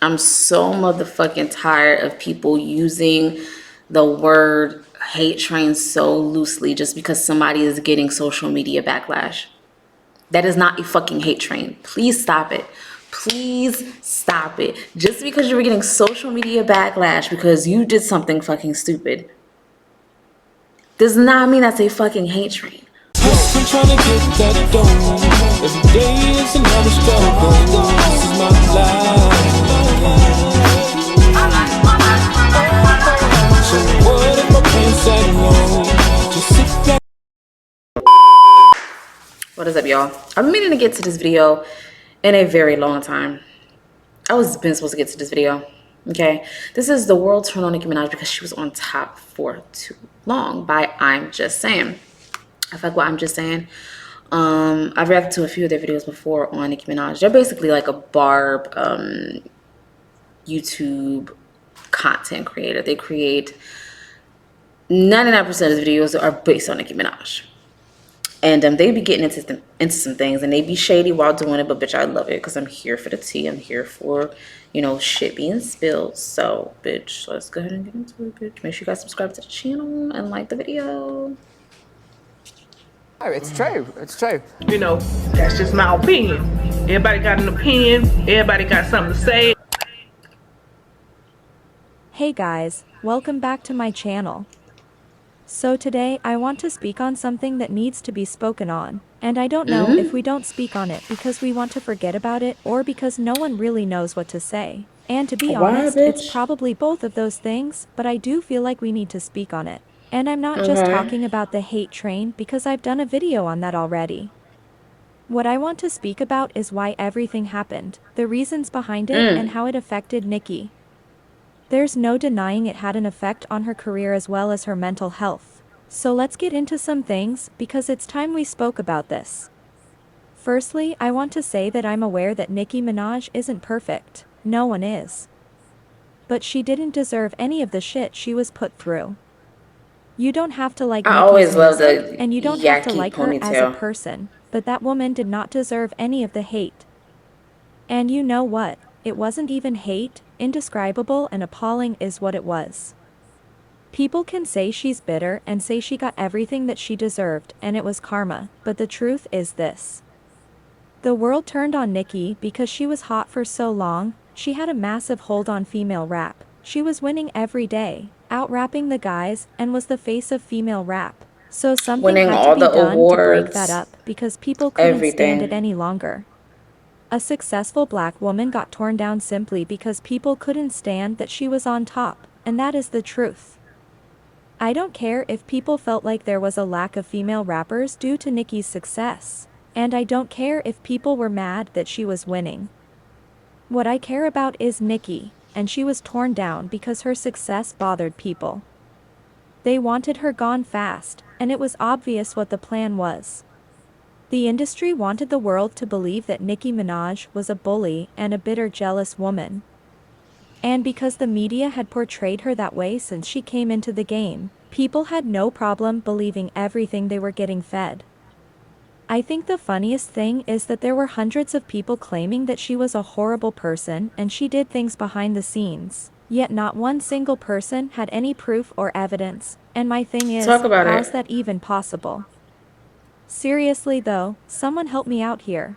I'm so motherfucking tired of people using the word hate train so loosely just because somebody is getting social media backlash. That is not a fucking hate train. Please stop it. Please stop it. Just because you were getting social media backlash because you did something fucking stupid does not mean that's a fucking hate train. I'm trying to get that dough. Every day is another struggle. This is my life. So what if my plans that low? Just sit back. What is up, y'all? I've been meaning to get to this video in a very long time. I was been supposed to get to this video. Okay, this is the world turned on Nicki Minaj because she was on top for too long by I'm Just Saying. I feel like what I'm Just Saying. I've reacted to a few of their videos before on Nicki Minaj. They're basically like a Barb YouTube content creator. They create 99% of the videos are based on Nicki Minaj. And they be getting into some things, and they be shady while doing it. But bitch, I love it because I'm here for the tea. I'm here for, shit being spilled. So, bitch, let's go ahead and get into it, bitch. Make sure you guys subscribe to the channel and like the video. Oh, it's true. It's true. That's just my opinion. Everybody got an opinion. Everybody got something to say. Hey guys, welcome back to my channel. So today I want to speak on something that needs to be spoken on, and I don't know if we don't speak on it because we want to forget about it or because no one really knows what to say. And to be honest, it's probably both of those things, but I do feel like we need to speak on it. And I'm not just talking about the hate train because I've done a video on that already. What I want to speak about is why everything happened, the reasons behind it, and how it affected Nicki. There's no denying it had an effect on her career as well as her mental health. So let's get into some things, because it's time we spoke about this. Firstly, I want to say that I'm aware that Nicki Minaj isn't perfect. No one is. But she didn't deserve any of the shit she was put through. You don't have to like Nicki's music, and you don't have to like her as a person, but that woman did not deserve any of the hate. And you know what? It wasn't even hate. Indescribable and appalling is what it was. People can say she's bitter and say she got everything that she deserved and it was karma, but the truth is this. The world turned on Nicki because she was hot for so long. She had a massive hold on female rap. She was winning every day, out-rapping the guys, and was the face of female rap. So something had to be done to break that up because people couldn't stand it any longer. A successful black woman got torn down simply because people couldn't stand that she was on top, and that is the truth. I don't care if people felt like there was a lack of female rappers due to Nicki's success, and I don't care if people were mad that she was winning. What I care about is Nicki, and she was torn down because her success bothered people. They wanted her gone fast, and it was obvious what the plan was. The industry wanted the world to believe that Nicki Minaj was a bully and a bitter, jealous woman. And because the media had portrayed her that way since she came into the game, people had no problem believing everything they were getting fed. I think the funniest thing is that there were hundreds of people claiming that she was a horrible person and she did things behind the scenes, yet not one single person had any proof or evidence, and my thing is, how's that even possible? Seriously though, someone help me out here.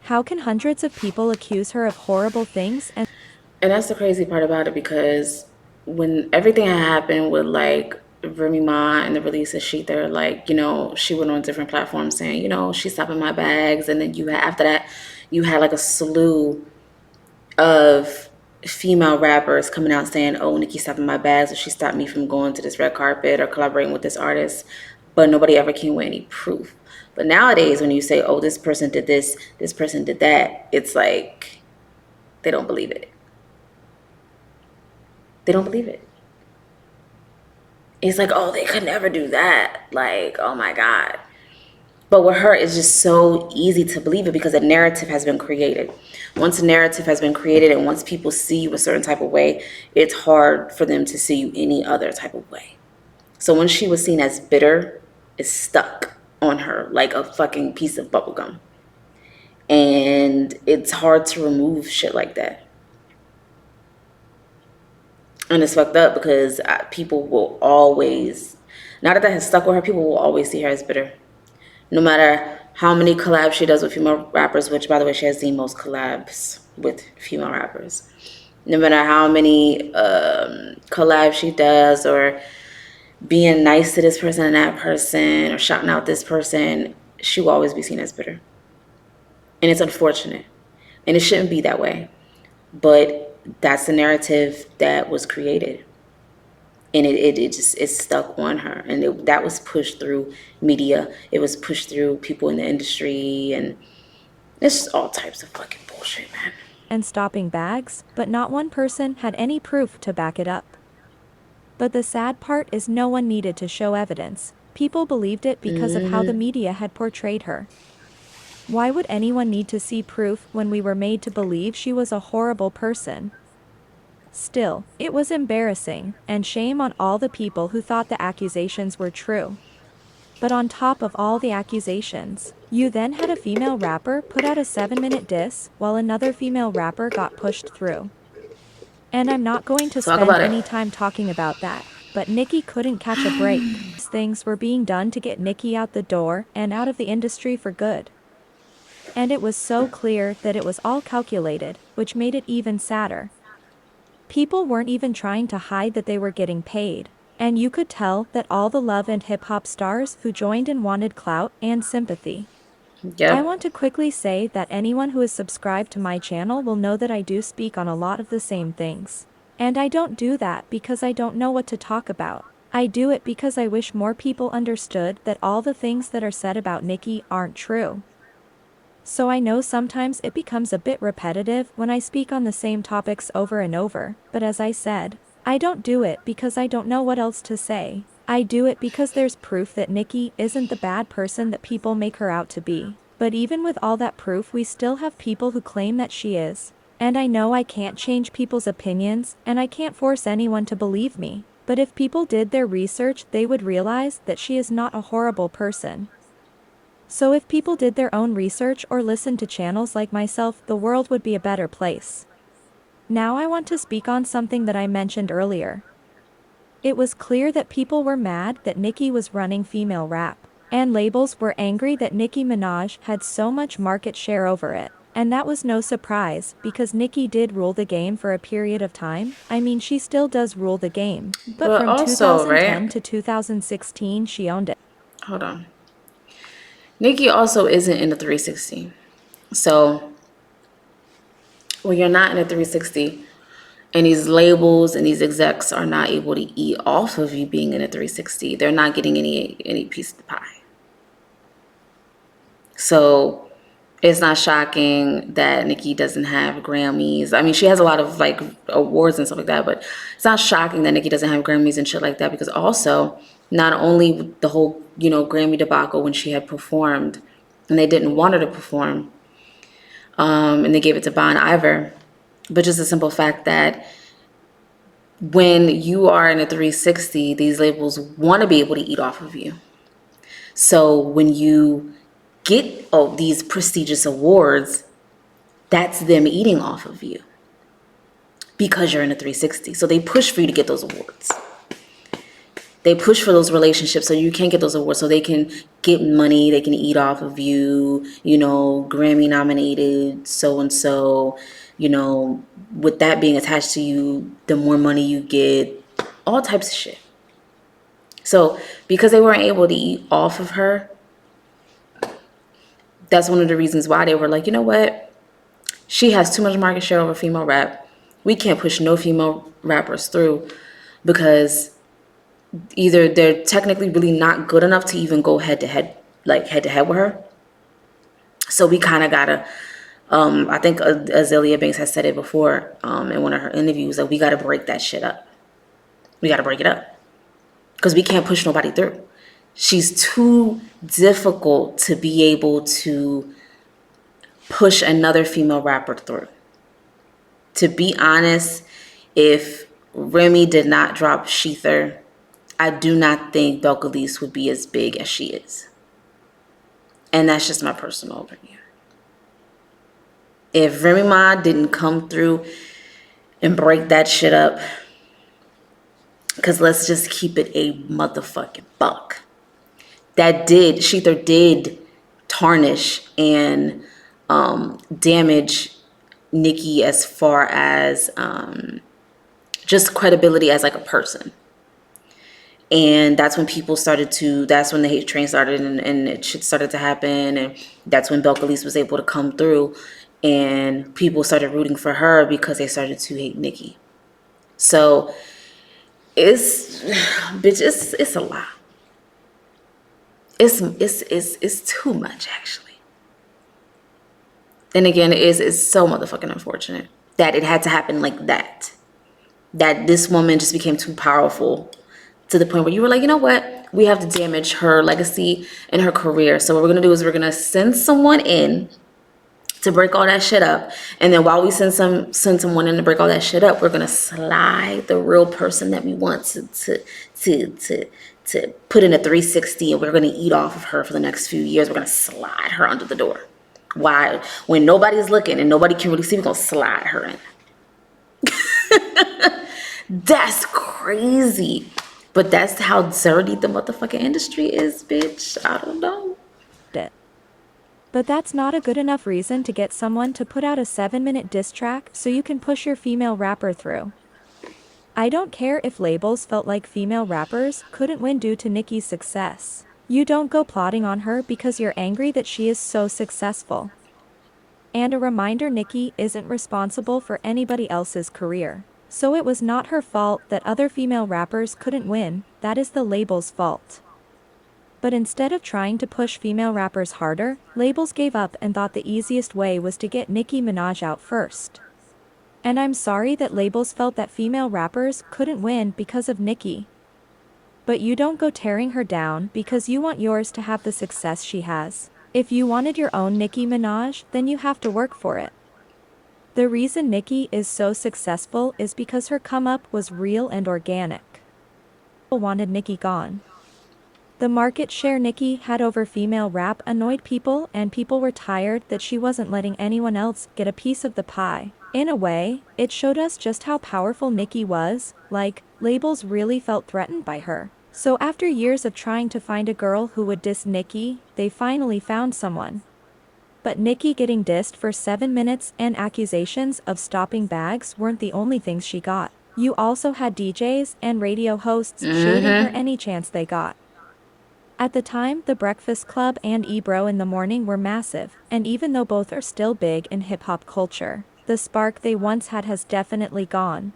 How can hundreds of people accuse her of horrible things and that's the crazy part about it, because when everything had happened with like Remy Ma and the release of Sheet, they're like, she went on different platforms saying, she's stopping my bags. And then after that, you had like a slew of female rappers coming out saying, oh, Nicki stopping my bags, or she stopped me from going to this red carpet or collaborating with this artist. But nobody ever came with any proof. But nowadays, when you say, oh, this person did this person did that, it's like they don't believe it. They don't believe it. It's like, oh, they could never do that. Like, oh my God. But with her, it's just so easy to believe it because a narrative has been created. Once a narrative has been created and once people see you a certain type of way, it's hard for them to see you any other type of way. So when she was seen as bitter, it's stuck on her like a fucking piece of bubblegum. And it's hard to remove shit like that. And it's fucked up because people will always, now that has stuck with her, people will always see her as bitter. No matter how many collabs she does with female rappers, which, by the way, she has the most collabs with female rappers. No matter how many collabs she does, or being nice to this person and that person, or shouting out this person, she will always be seen as bitter. And it's unfortunate. And it shouldn't be that way. But that's the narrative that was created. And it just, it stuck on her. And that was pushed through media. It was pushed through people in the industry. And it's just all types of fucking bullshit, man. And stopping bags, but not one person had any proof to back it up. But the sad part is no one needed to show evidence. People believed it because of how the media had portrayed her. Why would anyone need to see proof when we were made to believe she was a horrible person? Still, it was embarrassing, and shame on all the people who thought the accusations were true. But on top of all the accusations, you then had a female rapper put out a 7-minute diss while another female rapper got pushed through. And I'm not going to Talk spend about it. any time talking about that, but Nicki couldn't catch a break. Things were being done to get Nicki out the door and out of the industry for good. And it was so clear that it was all calculated, which made it even sadder. People weren't even trying to hide that they were getting paid, and you could tell that all the love and hip-hop stars who joined in wanted clout and sympathy. I Yep. want to quickly say that anyone who is subscribed to my channel will know that I do speak on a lot of the same things. And I don't do that because I don't know what to talk about. I do it because I wish more people understood that all the things that are said about Nicki aren't true. So I know sometimes it becomes a bit repetitive when I speak on the same topics over and over, but as I said, I don't do it because I don't know what else to say. I do it because there's proof that Nicki isn't the bad person that people make her out to be. But even with all that proof, we still have people who claim that she is. And I know I can't change people's opinions, and I can't force anyone to believe me. But if people did their research, they would realize that she is not a horrible person. So if people did their own research or listened to channels like myself, the world would be a better place. Now I want to speak on something that I mentioned earlier. It was clear that people were mad that Nicki was running female rap, and labels were angry that Nicki Minaj had so much market share over it. And that was no surprise, because Nicki did rule the game for a period of time. I mean, she still does rule the game. But But from also, 2010 right? to 2016, she owned it. Hold on. Nicki also isn't in the 360. So when you're not in a 360, and these labels and these execs are not able to eat off of you being in a 360, they're not getting any piece of the pie. So it's not shocking that Nicki doesn't have Grammys. I mean, she has a lot of like awards and stuff like that, but it's not shocking that Nicki doesn't have Grammys and shit like that, because also not only the whole, Grammy debacle when she had performed and they didn't want her to perform, and they gave it to Bon Iver, but just the simple fact that when you are in a 360, these labels want to be able to eat off of you. So when you get these prestigious awards, that's them eating off of you because you're in a 360. So they push for you to get those awards. They push for those relationships so you can get those awards, so they can get money, they can eat off of you, Grammy nominated so and so, with that being attached to you, the more money you get, all types of shit. So because they weren't able to eat off of her, that's one of the reasons why they were like, you know what? She has too much market share over female rap. We can't push no female rappers through because either they're technically really not good enough to even go head to head with her. So we kind of gotta, I think Azealia Banks has said it before in one of her interviews, that we gotta break that shit up. We gotta break it up because we can't push nobody through. She's too difficult to be able to push another female rapper through. To be honest, if Remy did not drop Sheether, I do not think Belcalis would be as big as she is. And that's just my personal opinion. If Remy Ma didn't come through and break that shit up, Because let's just keep it a motherfucking buck. Sheether did tarnish and damage Nicki as far as just credibility as like a person. And that's when that's when the hate train started, and it shit started to happen. And that's when Belcalis was able to come through, and people started rooting for her because they started to hate Nicki. So bitch, it's a lot. It's too much, actually. And again, it's so motherfucking unfortunate that it had to happen like that. That this woman just became too powerful to the point where you were like, you know what? We have to damage her legacy and her career. So what we're gonna do is we're gonna send someone in to break all that shit up. And then while we send someone in to break all that shit up, we're gonna slide the real person that we want to put in a 360, and we're gonna eat off of her for the next few years. We're gonna slide her under the door. Why? When nobody's looking and nobody can really see, we're gonna slide her in. That's crazy. But that's how dirty the motherfucking industry is, bitch. I don't know. But that's not a good enough reason to get someone to put out a 7-minute diss track so you can push your female rapper through. I don't care if labels felt like female rappers couldn't win due to Nicki's success. You don't go plotting on her because you're angry that she is so successful. And a reminder, Nicki isn't responsible for anybody else's career. So it was not her fault that other female rappers couldn't win, that is the label's fault. But instead of trying to push female rappers harder, labels gave up and thought the easiest way was to get Nicki Minaj out first. And I'm sorry that labels felt that female rappers couldn't win because of Nicki. But you don't go tearing her down because you want yours to have the success she has. If you wanted your own Nicki Minaj, then you have to work for it. The reason Nicki is so successful is because her come up was real and organic. People wanted Nicki gone. The market share Nicki had over female rap annoyed people, and people were tired that she wasn't letting anyone else get a piece of the pie. In a way, it showed us just how powerful Nicki was, like, labels really felt threatened by her. So after years of trying to find a girl who would diss Nicki, they finally found someone. But Nicki getting dissed for 7 minutes and accusations of stopping bags weren't the only things she got. You also had DJs and radio hosts shading her any chance they got. At the time, The Breakfast Club and Ebro in the Morning were massive, and even though both are still big in hip-hop culture, the spark they once had has definitely gone.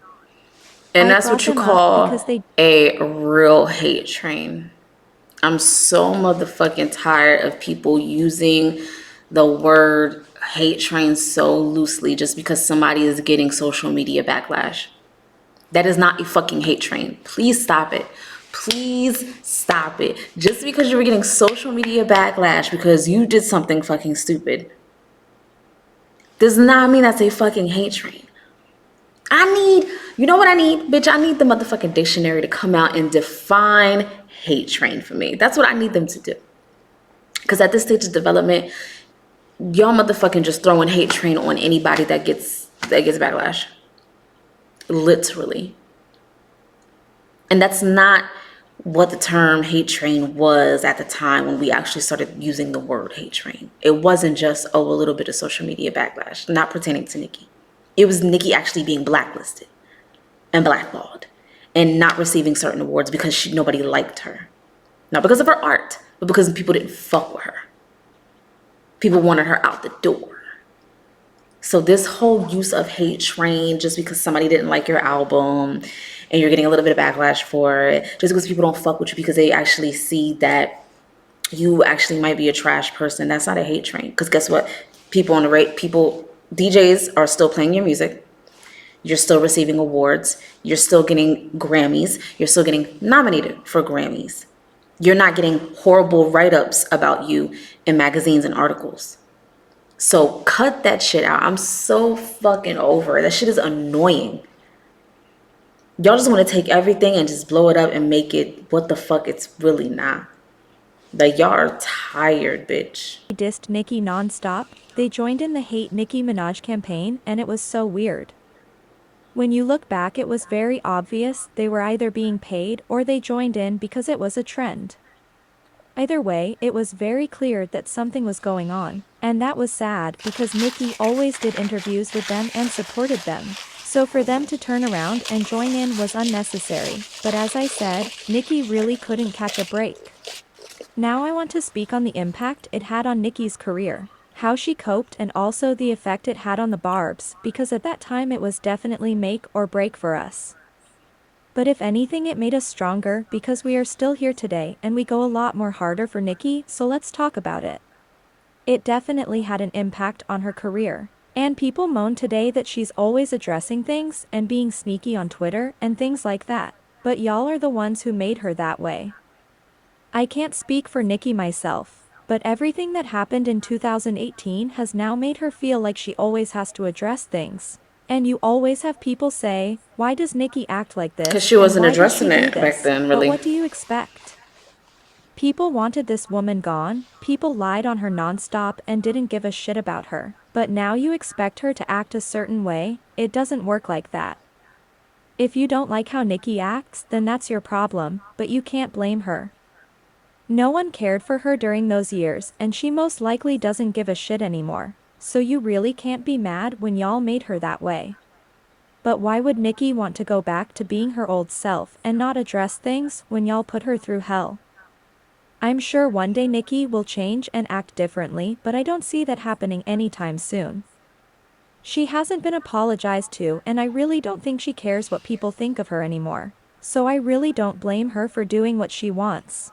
And I that's brought what you them up call because they a real hate train. I'm so motherfucking tired of people using the word hate train so loosely just because somebody is getting social media backlash. That is not a fucking hate train. Please stop it. Please stop it. Just because you were getting social media backlash because you did something fucking stupid does not mean that's a fucking hate train. You know what I need? Bitch, I need the motherfucking dictionary to come out and define hate train for me. That's what I need them to do. Because at this stage of development, y'all motherfucking just throwing hate train on anybody that gets backlash. Literally. And that's not what the term hate train was at the time when we actually started using the word hate train. It wasn't just, a little bit of social media backlash, not pertaining to Nicki. It was Nicki actually being blacklisted and blackballed and not receiving certain awards because nobody liked her. Not because of her art, but because people didn't fuck with her. People wanted her out the door. So this whole use of hate train just because somebody didn't like your album and you're getting a little bit of backlash for it, just because people don't fuck with you because they actually see that you actually might be a trash person, that's not a hate train. Because guess what? DJs are still playing your music. You're still receiving awards. You're still getting Grammys. You're still getting nominated for Grammys. You're not getting horrible write-ups about you in magazines and articles. So cut that shit out. I'm so fucking over it. That shit is annoying. Y'all just want to take everything and just blow it up and make it what the fuck it's really not. Like, y'all are tired, bitch. dissed Nicki nonstop, they joined in the Hate Nicki Minaj campaign, and it was so weird. When you look back, it was very obvious they were either being paid or they joined in because it was a trend. Either way, it was very clear that something was going on, and that was sad because Nicki always did interviews with them and supported them. So for them to turn around and join in was unnecessary, but as I said, Nicki really couldn't catch a break. Now I want to speak on the impact it had on Nicki's career, how she coped, and also the effect it had on the Barbs, because at that time it was definitely make or break for us. But if anything, it made us stronger because we are still here today and we go a lot more harder for Nicki, so let's talk about it. It definitely had an impact on her career. And people moan today that she's always addressing things and being sneaky on Twitter and things like that. But y'all are the ones who made her that way. I can't speak for Nicki myself, but everything that happened in 2018 has now made her feel like she always has to address things. And you always have people say, why does Nicki act like this? Because she And wasn't why does she addressing do it back this? then, But really. what do you expect? People wanted this woman gone, people lied on her nonstop and didn't give a shit about her. But now you expect her to act a certain way? It doesn't work like that. If you don't like how Nicki acts, then that's your problem, but you can't blame her. No one cared for her during those years, and she most likely doesn't give a shit anymore. So you really can't be mad when y'all made her that way. But why would Nicki want to go back to being her old self and not address things when y'all put her through hell? I'm sure one day Nicki will change and act differently, but I don't see that happening anytime soon. She hasn't been apologized to, and I really don't think she cares what people think of her anymore. So I really don't blame her for doing what she wants.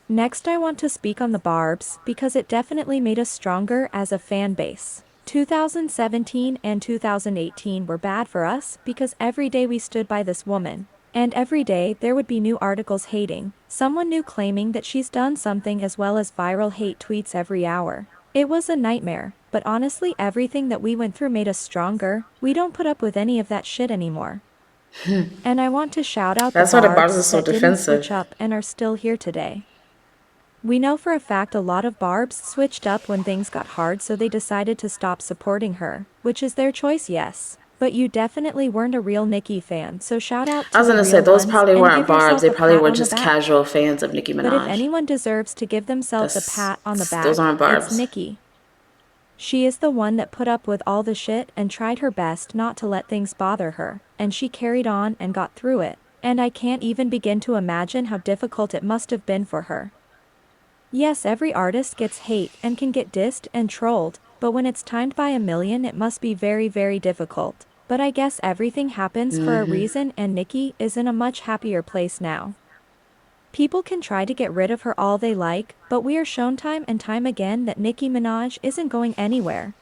Next, I want to speak on the Barbs, because it definitely made us stronger as a fan base. 2017 and 2018 were bad for us because every day we stood by this woman. And every day there would be new articles hating, someone new claiming that she's done something, as well as viral hate tweets every hour. It was a nightmare, but honestly everything that we went through made us stronger. We don't put up with any of that shit anymore. And I want to shout out the That's why the Barbs Barbs are so that didn't switch defensive. up and are still here today. We know for a fact a lot of Barbs switched up when things got hard, so they decided to stop supporting her, which is their choice, yes. But you definitely weren't a real Nicki fan, so shout out I to was the gonna say, real those ones probably and weren't give Barbs. yourself They a probably pat were on the just back. casual fans of Nicki But if Minaj. anyone deserves to give themselves a pat on the Those back, aren't it's Barbs. Nicki. She is the one that put up with all the shit and tried her best not to let things bother her, and she carried on and got through it. And I can't even begin to imagine how difficult it must have been for her. Yes, every artist gets hate and can get dissed and trolled, but when it's timed by a million, it must be very, very difficult. But I guess everything happens for a reason, and Nicki is in a much happier place now. People can try to get rid of her all they like, but we are shown time and time again that Nicki Minaj isn't going anywhere.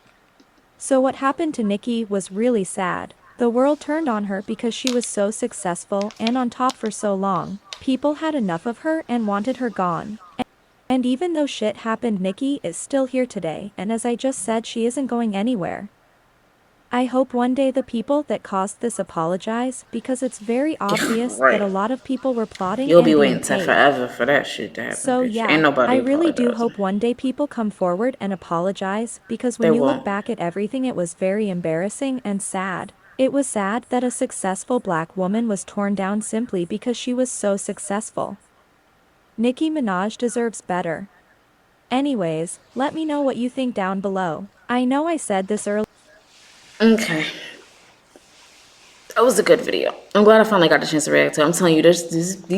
So what happened to Nicki was really sad. The world turned on her because she was so successful and on top for so long. People had enough of her and wanted her gone. And even though shit happened, Nicki is still here today, and as I just said, she isn't going anywhere. I hope one day the people that caused this apologize, because it's very obvious that Right. a lot of people were plotting You'll be and being waiting till paid. forever for that shit to happen, So bitch. Ain't yeah, I nobody really do apologizing. hope one day people come forward and apologize, because They when you look won't. back at everything, it was very embarrassing and sad. It was sad that a successful black woman was torn down simply because she was so successful. Nicki Minaj deserves better. Anyways, let me know what you think down below. I know I said this earlier. Okay. That was a good video. I'm glad I finally got the chance to react to it. I'm telling you,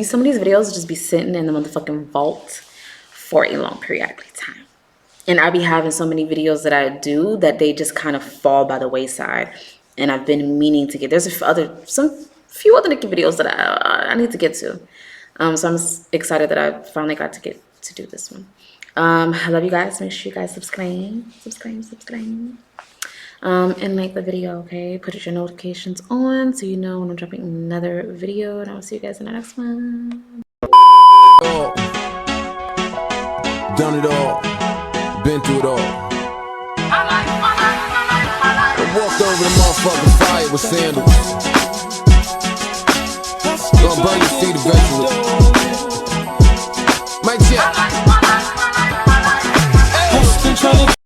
some of these videos just be sitting in the motherfucking vault for a long periodic time. And I be having so many videos that I do that they just kind of fall by the wayside. And I've been meaning to get. There's some few other Nicki videos that I need to get to. So I'm excited that I finally got to get to do this one. I love you guys. Make sure you guys subscribe. And like the video, okay? Put your notifications on so you know when I'm dropping another video. And I'll see you guys in the next one. Done it all, been through it all. I walked over the motherfucking fire with sandals. Gonna burn your feet,